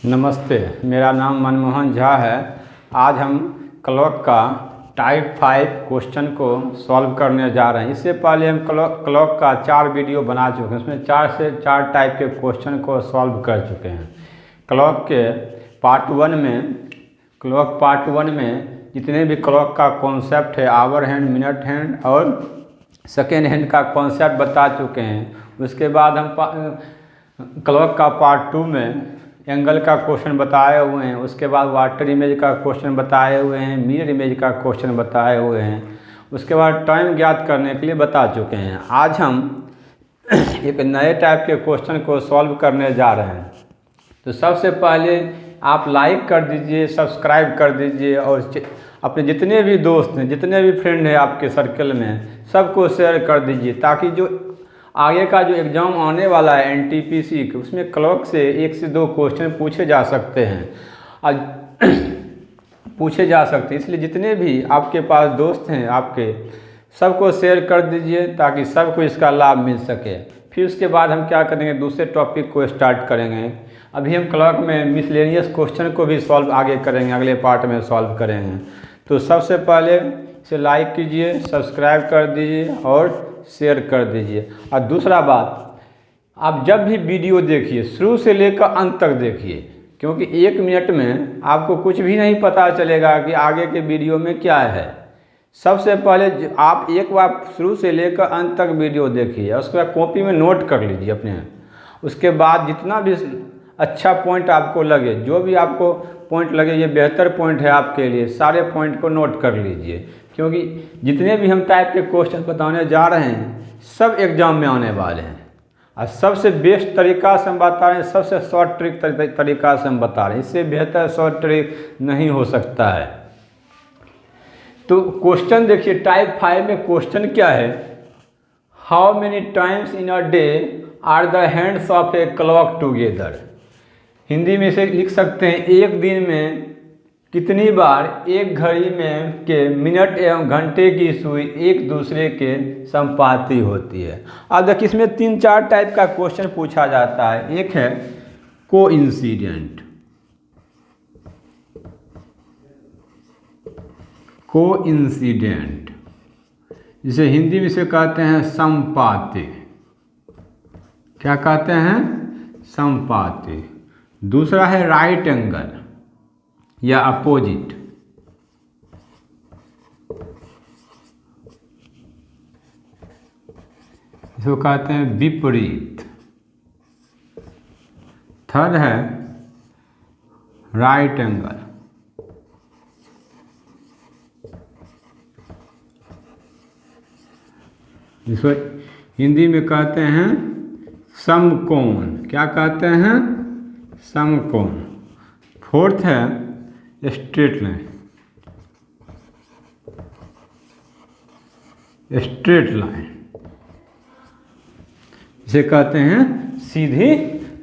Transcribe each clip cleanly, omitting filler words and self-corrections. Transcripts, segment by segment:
नमस्ते, मेरा नाम मनमोहन झा है। आज हम क्लॉक का टाइप 5 क्वेश्चन को सॉल्व करने जा रहे हैं। इससे पहले हम क्लॉक का 4 वीडियो बना चुके हैं, उसमें 4 से 4 टाइप के क्वेश्चन को सॉल्व कर चुके हैं। क्लॉक के पार्ट 1 में जितने भी क्लॉक का कॉन्सेप्ट है, आवर हैंड, मिनट हैंड और सेकेंड हैंड का कॉन्सेप्ट बता चुके हैं। उसके बाद हम क्लॉक का पार्ट 2 में एंगल का क्वेश्चन बताए हुए हैं। उसके बाद वाटर इमेज का क्वेश्चन बताए हुए हैं, मिरर इमेज का क्वेश्चन बताए हुए हैं। उसके बाद टाइम ज्ञात करने के लिए बता चुके हैं। आज हम एक नए टाइप के क्वेश्चन को सॉल्व करने जा रहे हैं। तो सबसे पहले आप लाइक कर दीजिए, सब्सक्राइब कर दीजिए और अपने जितने भी दोस्त हैं, जितने भी फ्रेंड हैं आपके सर्कल में, सबको शेयर कर दीजिए, ताकि जो आगे का जो एग्ज़ाम आने वाला है एनटीपीसी, उसमें क्लॉक से 1 से 2 क्वेश्चन पूछे जा सकते हैं। आज पूछे जा सकते हैं, इसलिए जितने भी आपके पास दोस्त हैं आपके, सबको शेयर कर दीजिए ताकि सबको इसका लाभ मिल सके। फिर उसके बाद हम क्या करेंगे, दूसरे टॉपिक को स्टार्ट करेंगे। अभी हम क्लॉक में मिसलेनियस क्वेश्चन को भी सॉल्व आगे करेंगे, अगले पार्ट में सॉल्व करेंगे। तो सबसे पहले इसे लाइक कीजिए, सब्सक्राइब कर दीजिए और शेयर कर दीजिए। और दूसरा बात, आप जब भी वीडियो देखिए शुरू से लेकर अंत तक देखिए, क्योंकि 1 मिनट में आपको कुछ भी नहीं पता चलेगा कि आगे के वीडियो में क्या है। सबसे पहले आप एक बार शुरू से लेकर अंत तक वीडियो देखिए, उसके बाद कॉपी में नोट कर लीजिए अपने। उसके बाद जितना भी अच्छा पॉइंट आपको लगे, जो भी आपको पॉइंट लगे ये बेहतर पॉइंट है आपके लिए, सारे पॉइंट को नोट कर लीजिए। क्योंकि जितने भी हम टाइप के क्वेश्चन बताने जा रहे हैं सब एग्जाम में आने वाले हैं, और सबसे बेस्ट तरीका से हम बता रहे हैं, सबसे शॉर्ट ट्रिक तरीका से हम बता रहे हैं। इससे बेहतर शॉर्ट ट्रिक नहीं हो सकता है। तो क्वेश्चन देखिए, टाइप 5 में क्वेश्चन क्या है, how many times in a day are the hands of a clock together. Hindi में इसे लिख सकते हैं, एक दिन में कितनी बार एक घड़ी में के मिनट एवं घंटे की सुई एक दूसरे के संपाती होती है। अब देखिए, इसमें 3-4 टाइप का क्वेश्चन पूछा जाता है। एक है कोइंसिडेंट, जिसे हिंदी में से कहते हैं संपाती। क्या कहते हैं? संपाती। दूसरा है राइट एंगल या अपोजिट, इसको कहते हैं विपरीत। थर्ड है राइट एंगल, जिसको हिंदी में कहते हैं समकोण। क्या कहते हैं? समकोण। फोर्थ है स्ट्रेट लाइन, इसे कहते हैं सीधी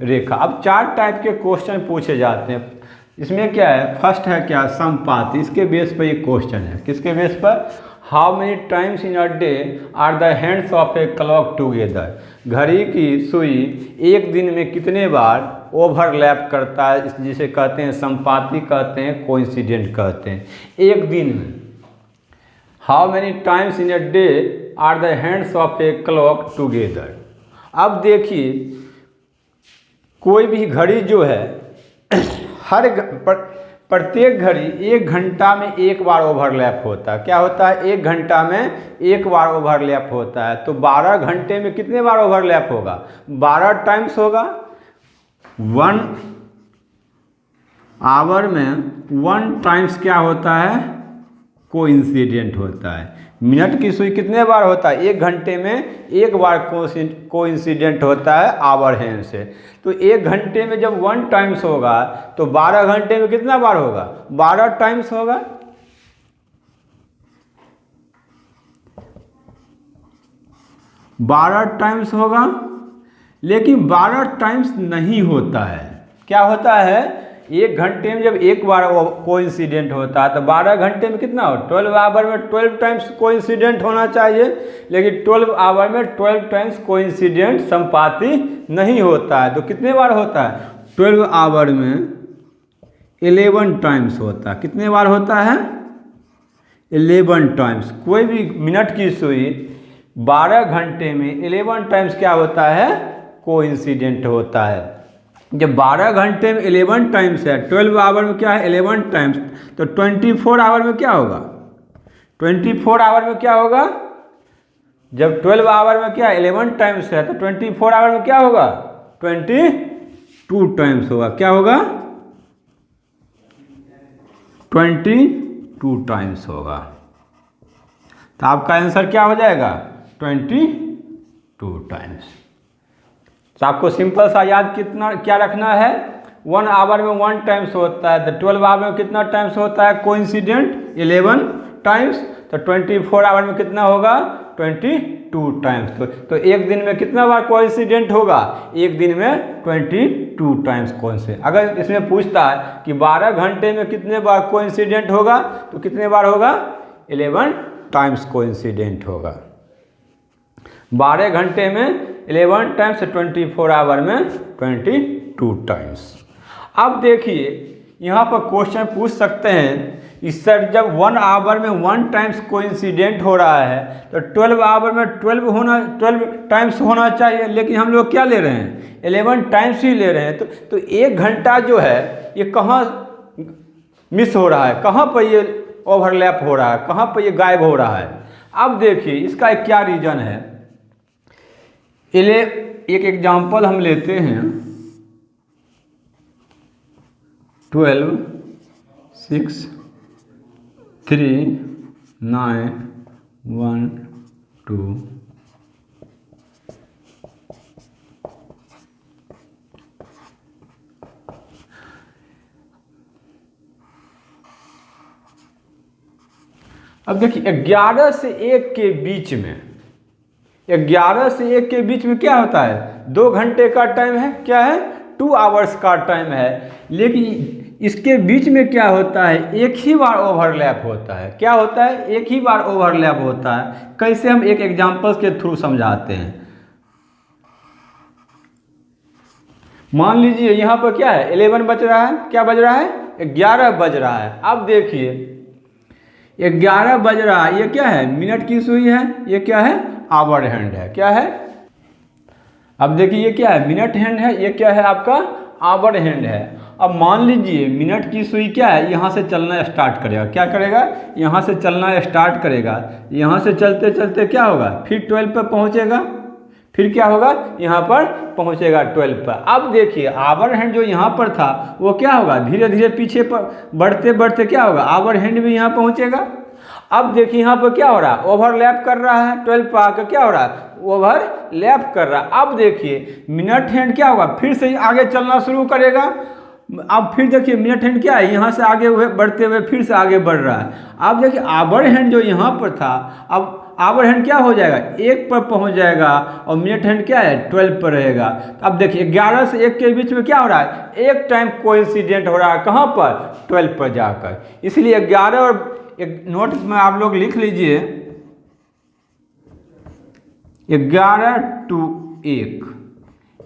रेखा। अब 4 टाइप के क्वेश्चन पूछे जाते हैं। इसमें क्या है, फर्स्ट है क्या, संपात। इसके बेस पर ये क्वेश्चन है। किसके बेस पर? How many times in a day are the hands of a clock together. घड़ी की सुई एक दिन में कितने बार ओवरलैप करता है, जिसे कहते हैं संपाती, कहते हैं कोइंसिडेंट कहते हैं, एक दिन में। How many times in a day are the hands of a clock together. अब देखिए, कोई भी घड़ी जो है प्रत्येक घड़ी 1 घंटा में 1 बार ओवरलैप होता है। क्या होता है? 1 घंटा में 1 बार ओवरलैप होता है। तो 12 घंटे में कितने बार ओवरलैप होगा? 12 टाइम्स होगा। 1 आवर में 1 टाइम्स क्या होता है? कोइंसिडेंट होता है। मिनट की सुई कितने बार होता है? 1 घंटे में 1 बार कोइंसिडेंट होता है आवर हैंड से। तो 1 घंटे में जब 1 टाइम्स होगा तो 12 घंटे में कितना बार होगा? 12 टाइम्स होगा। लेकिन 12 टाइम्स नहीं होता है। क्या होता है? 1 घंटे में जब 1 बार कोइंसिडेंट होता है तो 12 घंटे में कितना हो? 12 आवर में 12 टाइम्स कोइंसिडेंट होना चाहिए, लेकिन 12 आवर में 12 टाइम्स कोइंसिडेंट संपाती नहीं होता है। तो कितने बार होता है? 12 आवर में 11 टाइम्स होता है। कितने बार होता है? 11 टाइम्स। कोई भी मिनट की सुई 12 घंटे में 11 टाइम्स क्या होता है? कोइंसिडेंट होता है। जब 12 घंटे में 11 टाइम्स है, 12 आवर में क्या है? 11 टाइम्स। तो 24 आवर में क्या होगा? 24 आवर में क्या होगा? जब 12 आवर में क्या 11 टाइम्स है, तो 24 आवर में क्या होगा? 22 टाइम्स होगा। क्या होगा? 22 टाइम्स होगा। तो आपका आंसर क्या हो जाएगा? 22 टाइम्स। तो आपको सिंपल सा याद कितना क्या रखना है? 1 आवर में 1 टाइम्स होता है, तो 12 आवर में कितना टाइम्स होता है कोइंसिडेंट? 11 टाइम्स। तो 24 आवर में कितना होगा? 22 टाइम्स। तो एक दिन में कितना बार कोइंसिडेंट होगा? एक दिन में 22 टाइम्स कोइंसिडेंट। अगर इसमें पूछता है कि 12 घंटे में कितने बार कोइंसिडेंट होगा, तो कितने बार होगा? 11 टाइम्स कोइंसिडेंट होगा। 12 घंटे में 11 टाइम्स, 24 आवर में 22 टाइम्स। अब देखिए यहाँ पर क्वेश्चन पूछ सकते हैं कि सर जब 1 आवर में 1 टाइम्स कोइंसिडेंट हो रहा है, तो 12 आवर में 12 टाइम्स होना चाहिए, लेकिन हम लोग क्या ले रहे हैं? 11 टाइम्स ही ले रहे हैं। तो 1 घंटा जो है ये कहाँ मिस हो रहा है? कहाँ पर ये ओवरलैप हो रहा है? कहाँ पर ये गायब हो रहा है? अब देखिए इसका क्या रीज़न है। एक एग्जाम्पल हम लेते हैं। 12, 6, 3, 9, 1, 2। अब देखिए 11 से 1 के बीच में, 11 से 1 के बीच में क्या होता है? 2 घंटे का टाइम है। क्या है? 2 आवर्स का टाइम है। लेकिन इसके बीच में क्या होता है? एक ही बार ओवरलैप होता है। क्या होता है? एक ही बार ओवरलैप होता है। कैसे? हम एक एग्जांपल्स के थ्रू समझाते हैं। मान लीजिए यहाँ पर क्या है? 11 बज रहा है। क्या बज रहा है? 11 बज रहा है। अब देखिए 11 बज रहा है, ये क्या है? मिनट की सुई है। ये क्या है? आवर हैंड है। क्या है? अब देखिए ये क्या है? मिनट हैंड है। ये क्या है? आपका आवर हैंड है। अब मान लीजिए मिनट की सुई क्या है? यहाँ से चलना स्टार्ट करेगा। क्या करेगा? यहाँ से चलना स्टार्ट करेगा। यहाँ से चलते चलते क्या होगा? फिर 12 पर पहुँचेगा। फिर क्या होगा? यहाँ पर पहुँचेगा 12 पर। अब देखिए आवर हैंड जो यहाँ पर था वो क्या होगा? धीरे धीरे पीछे पर बढ़ते बढ़ते क्या होगा? आवर हैंड भी यहाँ पहुँचेगा। अब देखिए यहाँ पर क्या हो रहा है? ओवरलैप कर रहा है। 12 पर आकर क्या हो रहा है? ओवरलैप कर रहा है। अब देखिए मिनट हैंड क्या होगा? फिर से आगे चलना शुरू करेगा। अब फिर देखिए मिनट हैंड क्या है? यहाँ से आगे हुए बढ़ते हुए फिर से आगे बढ़ रहा है। अब देखिए आवर हैंड जो यहाँ पर था, अब आवर हैंड क्या हो जाएगा? 1 पर पहुँच जाएगा और मिनट हैंड क्या है? 12 पर रहेगा। अब देखिए 11 से 1 के बीच में क्या हो रहा है? एक टाइम कोइंसिडेंट हो रहा है। कहाँ पर? 12 पर जाकर। इसलिए 11 और एक नोट में आप लोग लिख लीजिए 11 to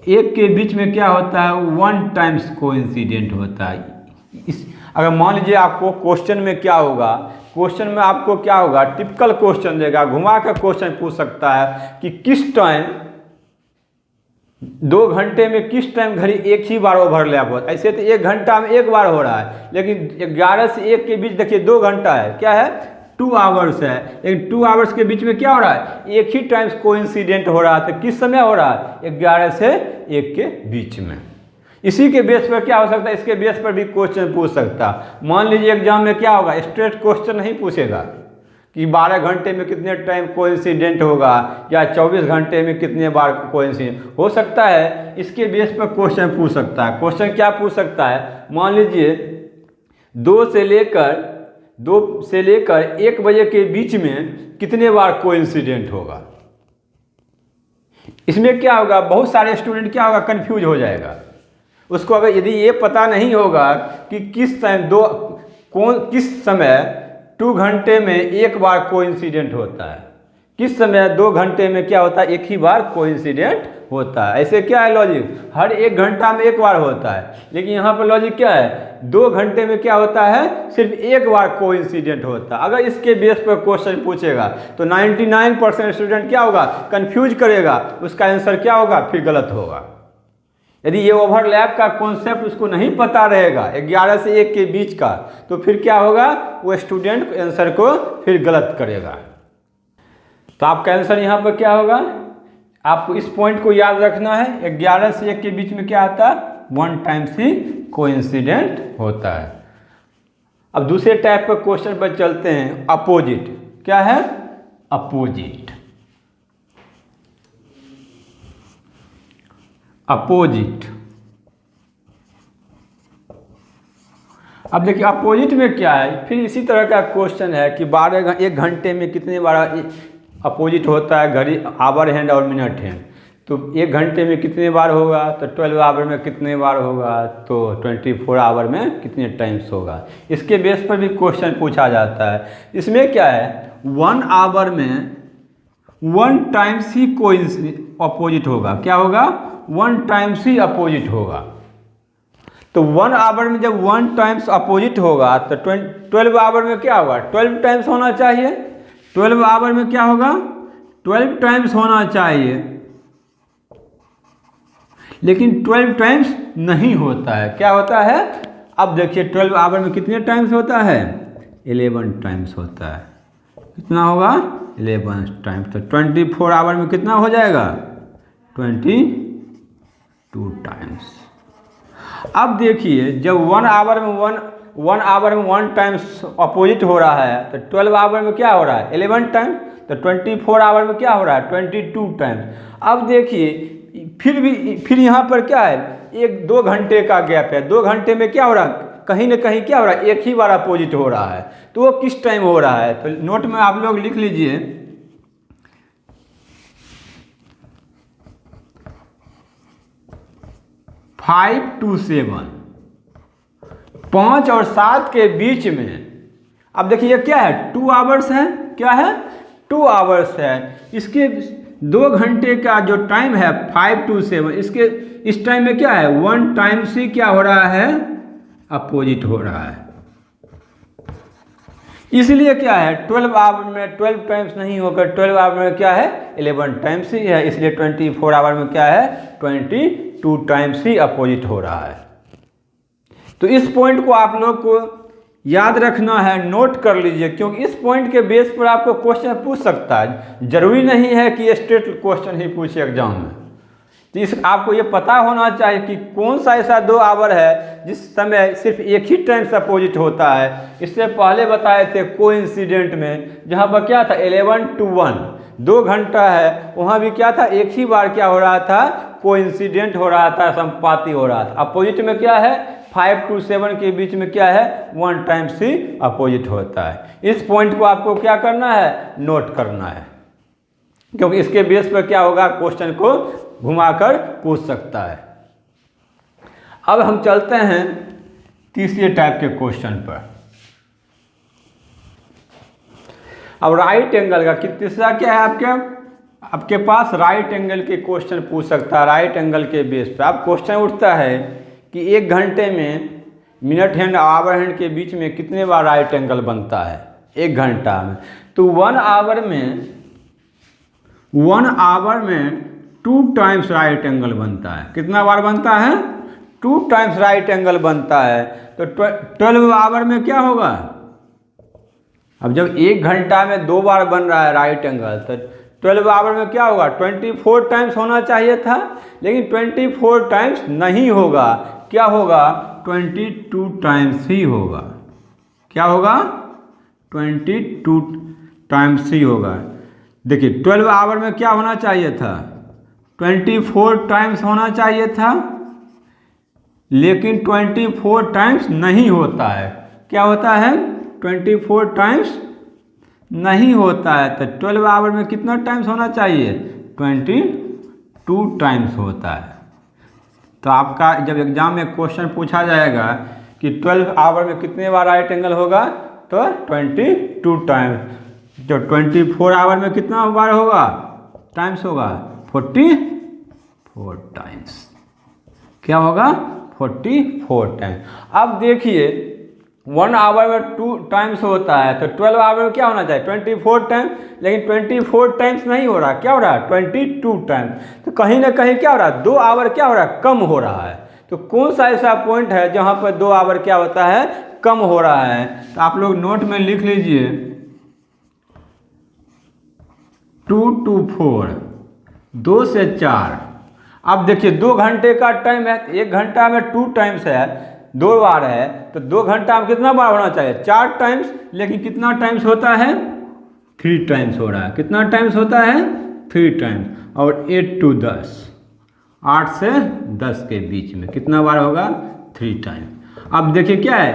1 के बीच में क्या होता है? 1 टाइम्स कोइंसिडेंट होता है। अगर मान लीजिए आपको क्वेश्चन में क्या होगा? क्वेश्चन में आपको क्या होगा? टिपिकल क्वेश्चन देगा, घुमा कर क्वेश्चन पूछ सकता है कि किस टाइम 2 घंटे में किस टाइम घड़ी एक ही बार ओवरलैप होता है। ऐसे तो 1 घंटा में 1 बार हो रहा है, लेकिन 11 से 1 के बीच देखिए 2 घंटा है। क्या है? 2 आवर्स है। लेकिन 2 आवर्स के बीच में क्या हो रहा है? एक ही टाइम्स कोइंसिडेंट हो रहा है। तो किस समय हो रहा है? 11 से 1 के बीच में। इसी के बेस पर क्या हो सकता है? इसके बेस पर भी क्वेश्चन पूछ सकता। मान लीजिए एग्जाम में क्या होगा? स्ट्रेट क्वेश्चन नहीं पूछेगा कि 12 घंटे में कितने टाइम कोइंसिडेंट होगा या 24 घंटे में कितने बार कोइंसिडेंट हो सकता है। इसके बेस पर क्वेश्चन पूछ सकता है। क्वेश्चन क्या पूछ सकता है? मान लीजिए 2 से लेकर 1 बजे के बीच में कितने बार कोइंसिडेंट होगा। इसमें क्या होगा? बहुत सारे स्टूडेंट क्या होगा? कंफ्यूज हो जाएगा। उसको अगर यदि ये पता नहीं होगा कि किस टाइम किस समय 2 घंटे में 1 बार कोइंसिडेंट होता है, किस समय 2 घंटे में क्या होता है, एक ही बार कोइंसिडेंट होता है। ऐसे क्या है लॉजिक, हर 1 घंटा में एक बार होता है, लेकिन यहाँ पर लॉजिक क्या है, 2 घंटे में क्या होता है, सिर्फ एक बार कोइंसिडेंट होता है। अगर इसके बेस पर क्वेश्चन पूछेगा तो 99% स्टूडेंट क्या होगा, कंफ्यूज करेगा, उसका आंसर क्या होगा, फिर गलत होगा। यदि ये ओवरलैप का कॉन्सेप्ट उसको नहीं पता रहेगा 11 से 1 के बीच का, तो फिर क्या होगा, वो स्टूडेंट आंसर को फिर गलत करेगा। तो आपका आंसर यहाँ पर क्या होगा, आपको इस पॉइंट को याद रखना है, 11 से 1 के बीच में क्या आता है, 1 टाइम्स ही कोइंसिडेंट होता है। अब दूसरे टाइप पर क्वेश्चन पर चलते हैं, अपोजिट। क्या है, अपोजिट। अपोजिट। अब देखिए अपोजिट में क्या है, फिर इसी तरह का क्वेश्चन है कि 1 घंटे में कितने बार अपोजिट होता है, घड़ी, आवर हैंड और मिनट हैंड। तो 1 घंटे में कितने बार होगा, तो 12 आवर में कितने बार होगा, तो 24 आवर में कितने टाइम्स होगा। इसके बेस पर भी क्वेश्चन पूछा जाता है। इसमें क्या है, 1 आवर में 1 टाइम्स ही अपोजिट होगा। क्या होगा, 1 टाइम्स ही अपोजिट होगा। तो 1 आवर में जब 1 टाइम्स अपोजिट होगा तो 12 आवर में क्या होगा, 12 टाइम्स होना चाहिए। 12 आवर में क्या होगा, 12 टाइम्स होना चाहिए, लेकिन 12 टाइम्स नहीं होता है। क्या होता है, अब देखिए 12 आवर में कितने टाइम्स होता है, 11 टाइम्स होता है। कितना होगा, 11 टाइम्स। तो 24 आवर में कितना हो जाएगा, 22 टाइम्स। अब देखिए जब 1 आवर में 1 टाइम्स अपोजिट हो रहा है, तो 12 आवर में क्या हो रहा है, 11 टाइम्स। तो 24 आवर में क्या हो रहा है, 22 टाइम्स। अब देखिए फिर यहाँ पर क्या है, 1-2 घंटे का गैप है। 2 घंटे में क्या हो रहा है, कहीं ना कहीं क्या हो रहा है, एक ही बार अपोजिट हो रहा है। तो वो किस टाइम हो रहा है, तो नोट में आप लोग लिख लीजिए, 5 to 7, 5 और 7 के बीच में। अब देखिए ये क्या है, 2 आवर्स है। क्या है, 2 आवर्स है। इसके 2 घंटे का जो टाइम है 5 to 7, इसके इस टाइम में क्या है, 1 टाइम्स ही क्या हो रहा है, अपोजिट हो रहा है। इसलिए क्या है, 12 आवर में 12 टाइम्स नहीं होकर 12 आवर में क्या है, 11 टाइम्स ही है। इसलिए 24 आवर में क्या है, 22 टाइम्स ही अपोजिट हो रहा है। तो इस पॉइंट को आप लोग को याद रखना है, नोट कर लीजिए, क्योंकि इस पॉइंट के बेस पर आपको क्वेश्चन पूछ सकता है। जरूरी नहीं है कि स्ट्रेट क्वेश्चन ही पूछे एग्जाम में। तो इस आपको ये पता होना चाहिए कि कौन सा ऐसा 2 आवर है जिस समय सिर्फ एक ही टाइम से अपोजिट होता है। इससे पहले बताए थे कोइंसिडेंट में, जहाँ पर क्या था, 11 to 1, 2 घंटा है, वहाँ भी क्या था, एक ही बार क्या हो रहा था, कोइंसिडेंट हो रहा था, संपाती हो रहा था। अपोजिट में क्या है, 5 to 7 के बीच में क्या है, 1 टाइम्स ही अपोजिट होता है। इस पॉइंट को आपको क्या करना है, नोट करना है, क्योंकि इसके बेस पर क्या होगा, क्वेश्चन को घुमाकर पूछ सकता है। अब हम चलते हैं तीसरे टाइप के क्वेश्चन पर। अब राइट एंगल का तीसरा क्या है, आपके पास राइट एंगल के क्वेश्चन पूछ सकता है। राइट एंगल के बेस पर अब क्वेश्चन उठता है कि 1 घंटे में मिनट हैंड आवर हैंड के बीच में कितने बार राइट एंगल बनता है 1 घंटा में। तो 1 आवर में 2 टाइम्स राइट एंगल बनता है। कितना बार बनता है, 2 टाइम्स राइट एंगल बनता है। तो 12 आवर में क्या होगा, अब जब 1 घंटा में 2 बार बन रहा है राइट एंगल, तो 12 आवर में क्या होगा, 24 टाइम्स होना चाहिए था, लेकिन 24 टाइम्स नहीं होगा। क्या होगा, 22 टाइम्स ही होगा। क्या होगा, 22 टाइम्स ही होगा। देखिए 12 आवर में क्या होना चाहिए था, 24 टाइम्स होना चाहिए था, लेकिन 24 टाइम्स नहीं होता है। क्या होता है, 24 टाइम्स नहीं होता है। तो 12 आवर में कितना टाइम्स होना चाहिए, 22 टाइम्स होता है। तो आपका जब एग्जाम में क्वेश्चन पूछा जाएगा कि 12 आवर में कितने बार राइट एंगल होगा, तो 22 टाइम्स। तो 24 आवर में कितना बार होगा, टाइम्स होगा 44 टाइम्स। क्या होगा, 44 टाइम्स। अब देखिए 1 आवर में 2 टाइम्स होता है, तो 12 आवर में क्या होना चाहिए, 24 टाइम्स, लेकिन 24 टाइम्स नहीं हो रहा, क्या हो रहा है, 22 टाइम्स। तो कहीं ना कहीं क्या हो रहा है, 2 आवर क्या हो रहा है, कम हो रहा है। तो कौन सा ऐसा पॉइंट है जहाँ पर 2 आवर क्या होता है, कम हो रहा है। तो आप लोग नोट में लिख लीजिए 2 to 4, 2 से 4। अब देखिए 2 घंटे का टाइम है, 1 घंटा में 2 टाइम्स है, 2 बार है, तो 2 घंटा में कितना बार होना चाहिए, 4 टाइम्स, लेकिन कितना टाइम्स होता है, 3 टाइम्स हो रहा है। कितना टाइम्स होता है, 3 टाइम्स। और 8 to 10, 8 से 10 के बीच में कितना बार होगा, 3 टाइम्स। अब देखिए क्या है,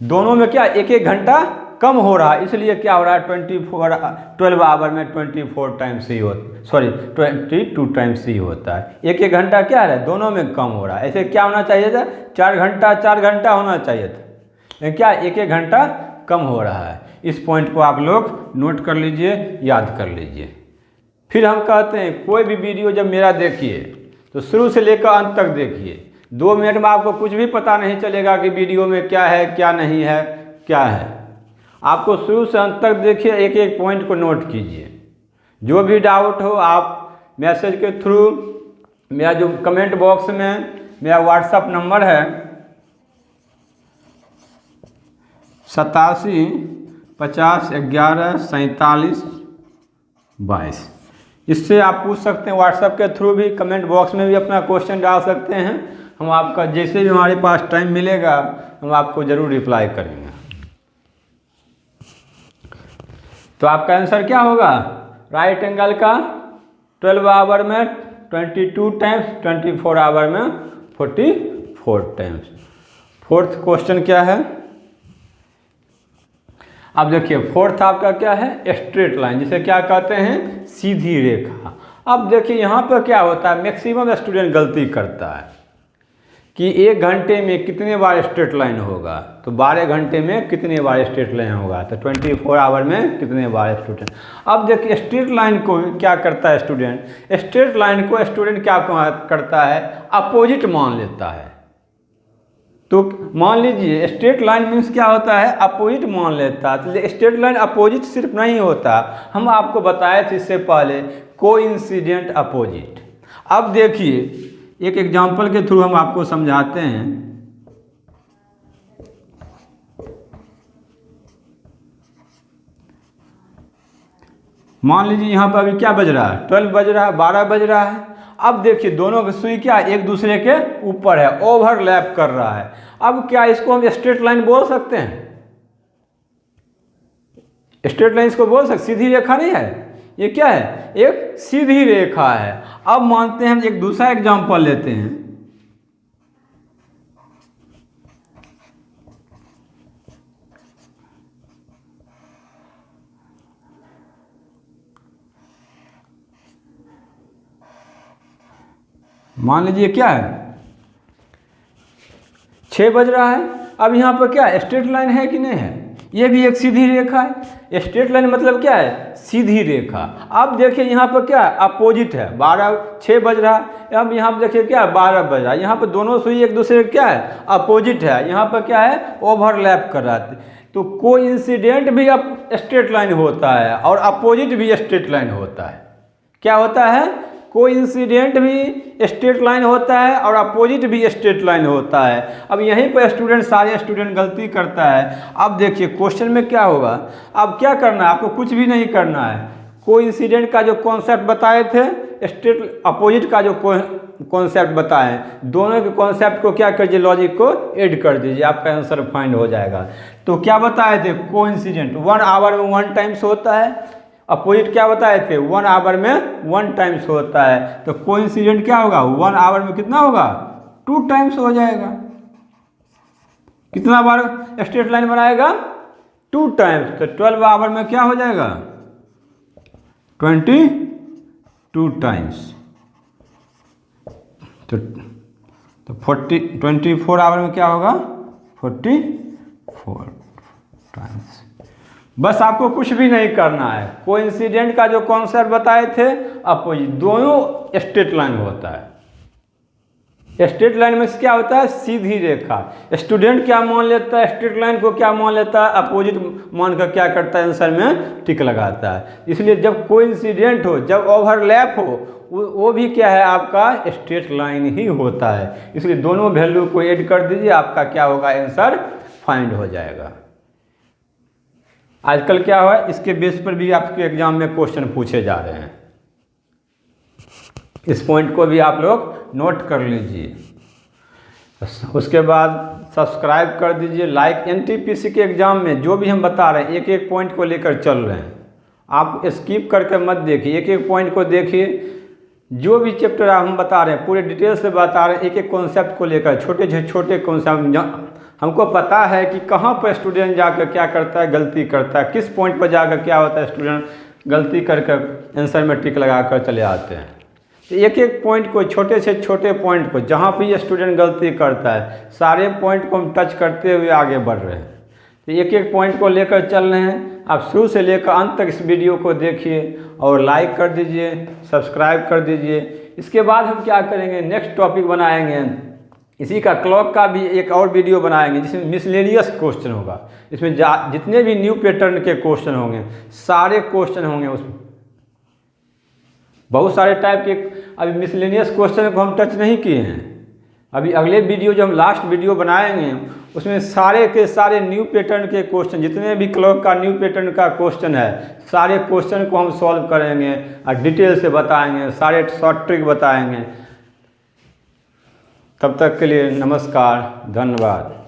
दोनों में क्या 1-1 घंटा कम हो रहा है, इसलिए क्या हो रहा है, 12 आवर में 24 टाइम्स ही होता, सॉरी 22 टाइम्स ही होता है। 1-1 घंटा क्या है, दोनों में कम हो रहा है। ऐसे क्या होना चाहिए था, 4 घंटा होना चाहिए था, लेकिन क्या 1-1 घंटा कम हो रहा है। इस पॉइंट को आप लोग नोट कर लीजिए, याद कर लीजिए। फिर हम कहते हैं कोई भी वीडियो जब मेरा देखिए तो शुरू से लेकर अंत तक देखिए। 2 मिनट में आपको कुछ भी पता नहीं चलेगा कि वीडियो में क्या है, क्या नहीं है, क्या है। आपको शुरू से अंत तक देखिए, एक एक पॉइंट को नोट कीजिए। जो भी डाउट हो आप मैसेज के थ्रू, मेरा जो कमेंट बॉक्स में मेरा व्हाट्सअप नंबर है 87 50 11 47 22, इससे आप पूछ सकते हैं। व्हाट्सएप के थ्रू भी, कमेंट बॉक्स में भी अपना क्वेश्चन डाल सकते हैं। हम आपका जैसे भी हमारे पास टाइम मिलेगा हम आपको ज़रूर रिप्लाई करेंगे। तो आपका आंसर क्या होगा, राइट एंगल का 12 आवर में 22 टाइम्स, 24 आवर में 44 टाइम्स। 4th क्वेश्चन क्या है, अब देखिए 4th आपका क्या है, स्ट्रेट लाइन, जिसे क्या कहते हैं, सीधी रेखा। अब देखिए यहाँ पर क्या होता है, मैक्सिमम स्टूडेंट गलती करता है कि 1 घंटे में कितने बार स्ट्रेट लाइन होगा, तो 12 घंटे में कितने बार स्ट्रेट लाइन होगा, तो 24 आवर में कितने बार स्टूडेंट। अब देखिए स्ट्रेट लाइन को क्या करता है स्टूडेंट, स्ट्रेट लाइन को स्टूडेंट क्या करता है, अपोजिट मान लेता है। तो मान लीजिए स्ट्रेट लाइन मीन्स क्या होता है, अपोजिट मान लेता है। तो स्ट्रेट लाइन अपोजिट सिर्फ नहीं होता, हम आपको बताए थे इससे पहले कोइंसिडेंट अपोजिट। अब देखिए एक एग्जांपल के थ्रू हम आपको समझाते हैं। मान लीजिए यहाँ पर अभी क्या बज रहा है, 12 बज रहा है, 12 बज रहा है। अब देखिए दोनों की सुई क्या एक दूसरे के ऊपर है, ओवरलैप कर रहा है। अब क्या इसको हम स्ट्रेट लाइन बोल सकते हैं, स्ट्रेट लाइन इसको बोल सकते, सीधी रेखा नहीं है, ये क्या है, एक सीधी रेखा है। अब मानते हैं हम एक दूसरा एग्जांपल लेते हैं। मान लीजिए क्या है, 6 बज रहा है। अब यहाँ पर क्या स्ट्रेट लाइन है कि नहीं है, ये भी एक सीधी रेखा है। स्ट्रेट लाइन मतलब क्या है, सीधी रेखा। अब देखिए यहाँ पर क्या है, अपोजिट है, 6 बज रहा है। अब यहाँ पर देखिए क्या है, 12 बज रहा है। यहाँ पर दोनों सुई एक दूसरे क्या है, अपोजिट है। यहाँ पर क्या है, ओवरलैप कर रहा है। तो कोइंसिडेंट भी अब स्ट्रेट लाइन होता है और अपोजिट भी स्ट्रेट लाइन होता है। क्या होता है, कोइंसिडेंट भी स्ट्रेट लाइन होता है और अपोजिट भी स्ट्रेट लाइन होता है। अब यहीं पर सारे स्टूडेंट गलती करता है। अब देखिए क्वेश्चन में क्या होगा, अब क्या करना है, आपको कुछ भी नहीं करना है। कोइंसिडेंट का जो कॉन्सेप्ट बताए थे, स्ट्रेट अपोजिट का जो कॉन्सेप्ट बताए, दोनों के कॉन्सेप्ट को क्या कीजिए, लॉजिक को ऐड कर दीजिए, आपका आंसर फाइंड हो जाएगा। तो क्या बताए थे, कोइंसिडेंट 1 आवर में 1 टाइम्स होता है, अपोजिट क्या बताए थे, 1 आवर में 1 टाइम्स होता है। तो कोइंसिडेंट क्या होगा, 1 आवर में कितना होगा, 2 टाइम्स हो जाएगा। कितना बार स्ट्रेट लाइन बनाएगा, 2 टाइम्स। तो 12 आवर में क्या हो जाएगा, 22 टाइम्स। तो 24 आवर में क्या होगा, 44 टाइम्स। बस आपको कुछ भी नहीं करना है। कोइंसिडेंट का जो कॉन्सेप्ट बताए थे, अपोजिट, दोनों स्ट्रेट लाइन होता है। स्ट्रेट लाइन में क्या होता है? सीधी रेखा। स्टूडेंट क्या मान लेता है? स्ट्रेट लाइन को क्या मान लेता है? अपोजिट मान कर क्या करता है? आंसर में टिक लगाता है। इसलिए जब कोइंसिडेंट हो, जब ओवरलैप हो, वो भी क्या है? आपका स्ट्रेट लाइन ही होता है। इसलिए दोनों वैल्यू को ऐड कर दीजिए, आपका क्या होगा? आंसर फाइंड हो जाएगा। आजकल क्या हुआ, इसके बेस पर भी आपके एग्जाम में क्वेश्चन पूछे जा रहे हैं। इस पॉइंट को भी आप लोग नोट कर लीजिए। उसके बाद सब्सक्राइब कर दीजिए, लाइक। एनटीपीसी के एग्ज़ाम में जो भी हम बता रहे हैं, एक एक पॉइंट को लेकर चल रहे हैं। आप स्किप करके मत देखिए, एक एक पॉइंट को देखिए। जो भी चैप्टर हम बता रहे हैं पूरे डिटेल से बता रहे हैं, एक एक कॉन्सेप्ट को लेकर, छोटे से छोटे कॉन्सेप्ट। हमको पता है कि कहाँ पर स्टूडेंट जाकर क्या करता है? गलती करता है। किस पॉइंट पर जाकर क्या होता है? स्टूडेंट गलती करके आंसर में टिक लगा कर चले आते हैं। तो एक एक पॉइंट को, छोटे से छोटे पॉइंट को, जहाँ भी स्टूडेंट गलती करता है, सारे पॉइंट को हम टच करते हुए आगे बढ़ रहे हैं। तो एक एक पॉइंट को लेकर चल रहे हैं। आप शुरू से लेकर अंत तक इस वीडियो को देखिए और लाइक कर दीजिए, सब्सक्राइब कर दीजिए। इसके बाद हम क्या करेंगे? नेक्स्ट टॉपिक बनाएंगे, इसी का क्लॉक का भी एक और वीडियो बनाएंगे, जिसमें मिसलेनियस क्वेश्चन होगा। इसमें जितने भी न्यू पैटर्न के क्वेश्चन होंगे, सारे क्वेश्चन होंगे उसमें। बहुत सारे टाइप के अभी मिसलेनियस क्वेश्चन को हम टच नहीं किए हैं। अभी अगले वीडियो जो हम लास्ट वीडियो बनाएंगे, उसमें सारे के सारे न्यू पैटर्न के क्वेश्चन, जितने भी क्लॉक का न्यू पैटर्न का क्वेश्चन है, सारे क्वेश्चन को हम सॉल्व करेंगे और डिटेल से बताएंगे, सारे शॉर्ट ट्रिक बताएंगे। तब तक के लिए नमस्कार, धन्यवाद।